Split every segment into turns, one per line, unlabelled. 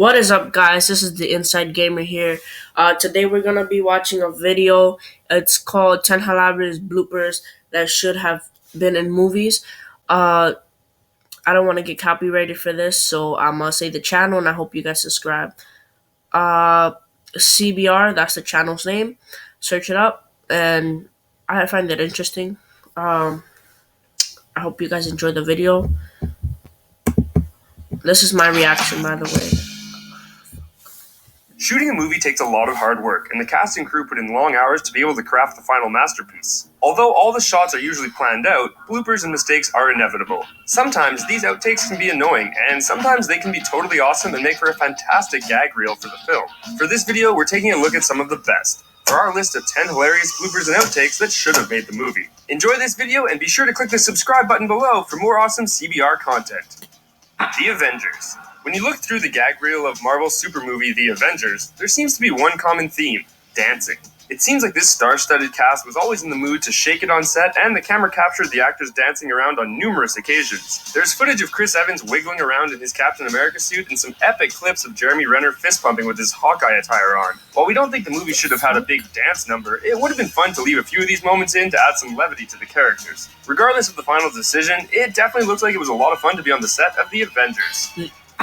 What is up, guys? This is the Inside Gamer here. Today we're gonna be watching a video. It's called 10 hilarious bloopers that should have been in movies. Uh, I don't want to get copyrighted for this, so I'm gonna say the channel, and I hope you guys subscribe. Uh, CBR, that's the channel's name. Search it up, and I find it interesting. Um, I hope you guys enjoy the video. This is my reaction, by the way.
Shooting a movie takes a lot of hard work, and the cast and crew put in long hours to be able to craft the final masterpiece. Although all the shots are usually planned out, bloopers and mistakes are inevitable. Sometimes these outtakes can be annoying, and sometimes they can be totally awesome and make for a fantastic gag reel for the film. For this video, we're taking a look at some of the best, for our list of 10 hilarious bloopers and outtakes that should have made the movie. Enjoy this video, and be sure to click the subscribe button below for more awesome CBR content. The Avengers. When you look through the gag reel of Marvel's super movie The Avengers, there seems to be one common theme: dancing. It seems like this star-studded cast was always in the mood to shake it on set, and the camera captured the actors dancing around on numerous occasions. There's footage of Chris Evans wiggling around in his Captain America suit and some epic clips of Jeremy Renner fist-pumping with his Hawkeye attire on. While we don't think the movie should have had a big dance number, it would have been fun to leave a few of these moments in to add some levity to the characters. Regardless of the final decision, it definitely looks like it was a lot of fun to be on the set of The Avengers.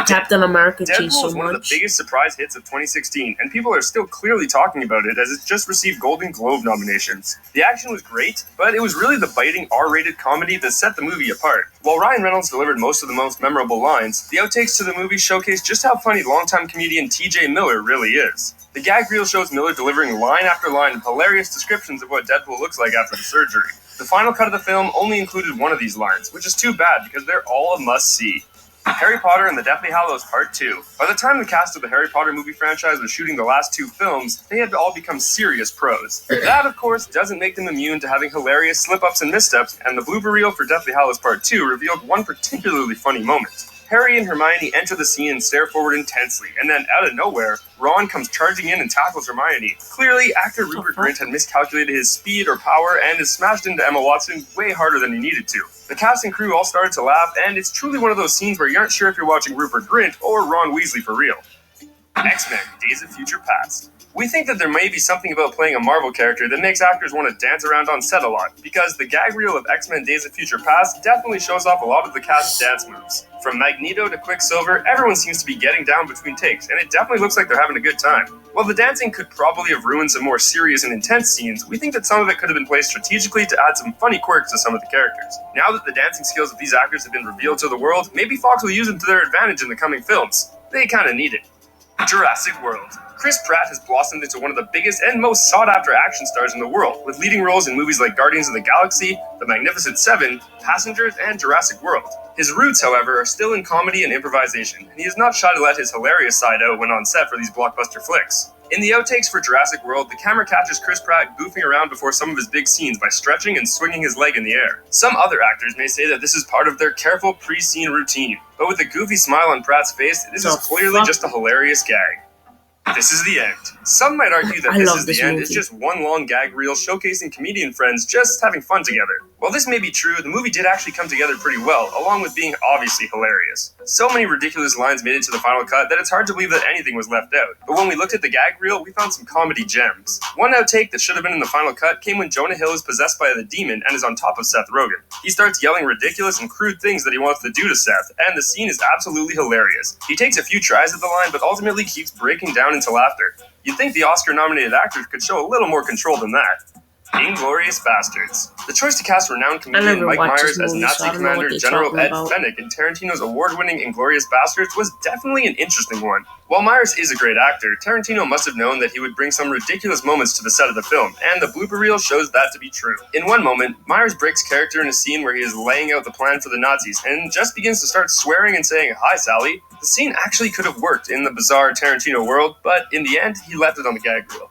Captain America changed
Deadpool
so
is one of the
much.
biggest surprise hits of 2016, and people are still clearly talking about it as it just received Golden Globe nominations. The action was great, but it was really the biting R-rated comedy that set the movie apart. While Ryan Reynolds delivered most of the most memorable lines, the outtakes to the movie showcase just how funny longtime comedian TJ Miller really is. The gag reel shows Miller delivering line after line of hilarious descriptions of what Deadpool looks like after the surgery. The final cut of the film only included one of these lines, which is too bad because they're all a must-see. Harry Potter and the Deathly Hallows Part 2. By the time the cast of the Harry Potter movie franchise was shooting the last two films, they had all become serious pros. That, of course, doesn't make them immune to having hilarious slip-ups and missteps, and the blooper reel for Deathly Hallows Part 2 revealed one particularly funny moment. Harry and Hermione enter the scene and stare forward intensely, and then, out of nowhere, Ron comes charging in and tackles Hermione. Clearly, actor Rupert Grint had miscalculated his speed or power and has smashed into Emma Watson way harder than he needed to. The cast and crew all started to laugh, and it's truly one of those scenes where you aren't sure if you're watching Rupert Grint or Ron Weasley for real. X-Men: Days of Future Past. We think that there may be something about playing a Marvel character that makes actors want to dance around on set a lot, because the gag reel of X-Men: Days of Future Past definitely shows off a lot of the cast's dance moves. From Magneto to Quicksilver, everyone seems to be getting down between takes, and it definitely looks like they're having a good time. While the dancing could probably have ruined some more serious and intense scenes, we think that some of it could have been placed strategically to add some funny quirks to some of the characters. Now that the dancing skills of these actors have been revealed to the world, maybe Fox will use them to their advantage in the coming films. They kinda need it. Jurassic World. Chris Pratt has blossomed into one of the biggest and most sought-after action stars in the world, with leading roles in movies like Guardians of the Galaxy, The Magnificent Seven, Passengers, and Jurassic World. His roots, however, are still in comedy and improvisation, and he is not shy to let his hilarious side out when on set for these blockbuster flicks. In the outtakes for Jurassic World, the camera catches Chris Pratt goofing around before some of his big scenes by stretching and swinging his leg in the air. Some other actors may say that this is part of their careful pre-scene routine, but with a goofy smile on Pratt's face, this is clearly just a hilarious gag. This is the end. Some might argue that This Is the End is just one long gag reel showcasing comedian friends just having fun together. While this may be true, the movie did actually come together pretty well, along with being obviously hilarious. So many ridiculous lines made it to the final cut that it's hard to believe that anything was left out. But when we looked at the gag reel, we found some comedy gems. One outtake that should have been in the final cut came when Jonah Hill is possessed by the demon and is on top of Seth Rogen. He starts yelling ridiculous and crude things that he wants to do to Seth, and the scene is absolutely hilarious. He takes a few tries at the line, but ultimately keeps breaking down into laughter. You'd think the Oscar-nominated actors could show a little more control than that. Inglourious Basterds. The choice to cast renowned comedian Mike Myers as Nazi Commander General Ed Fennick in Tarantino's award-winning Inglourious Basterds was definitely an interesting one. While Myers is a great actor, Tarantino must have known that he would bring some ridiculous moments to the set of the film, and the blooper reel shows that to be true. In one moment, Myers breaks character in a scene where he is laying out the plan for the Nazis, and just begins to start swearing and saying, "Hi, Sally." The scene actually could have worked in the bizarre Tarantino world, but in the end, he left it on the gag reel.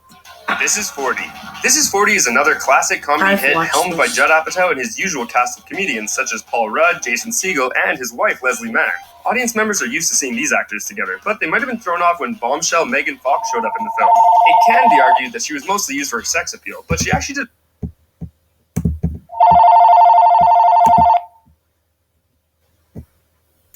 This is 40. This is 40 is another classic comedy hit helmed by Judd Apatow and his usual cast of comedians such as Paul Rudd, Jason Segel, and his wife Leslie Mann. Audience members are used to seeing these actors together, but they might have been thrown off when bombshell Megan Fox showed up in the film. It can be argued that she was mostly used for her sex appeal, but she actually did